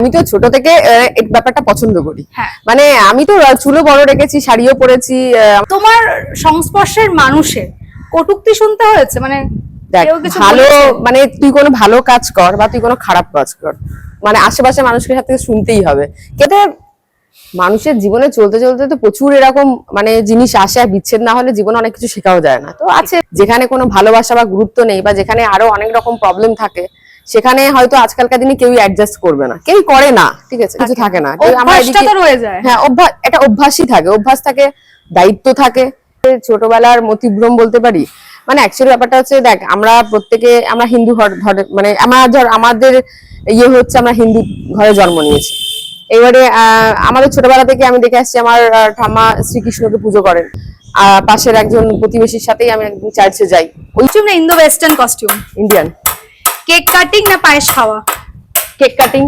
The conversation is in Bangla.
আমি তো ছোট থেকে এই ব্যাপারটা পছন্দ করি। মানে আমি তো চুলও বড় রেখেছি, শাড়িও পরেছি। তোমার সংস্পর্শের মানুষের কটূক্তি শুনতে হয়েছে? মানে ভালো, মানে তুই কোনো ভালো কাজ কর বা তুই কোনো খারাপ কাজ কর, মানে আশেপাশে মানুষের সাথে শুনতেই হবে। কেটে মানুষের জীবনে চলতে চলতে তো প্রচুর এরকম মানে জিনিস আসে, আর বিচ্ছেদ না হলে জীবনে অনেক কিছু শেখাও যায় না। তো আছে যেখানে কোনো ভালোবাসা বা গুরুত্ব নেই, বা যেখানে আরো অনেক রকম প্রবলেম থাকে, সেখানে হয়তো আজকালকার দিনে কেউ অ্যাডজাস্ট করবে না, কেউ করে না, ঠিক আছে, কিছু থাকে না। হ্যাঁ, এটা অভ্যাসই থাকে, অভ্যাস থাকে, দায়িত্ব থাকে। ছোটবেলার মতিভ্রম বলতে পারি। মানে অ্যাকচুয়ালি ব্যাপারটা হচ্ছে, দেখ আমরা প্রত্যেকে আমরা হিন্দু ঘরে, মানে আমাদের ইয়ে হচ্ছে আমরা হিন্দু ঘরে জন্ম নিয়েছি। এবারে আমাদের ছোটবেলা থেকে আমি দেখে আসছি আমার ঠাম্মা শ্রীকৃষ্ণকে পুজো করেন। পাশের একজন প্রতিবেশীর সাথেই আমি একদিন চার্চে যাই। কস্টিউম না Indo western costume? Indian. Cake cutting না পায়েস খাওয়া? Cake cutting.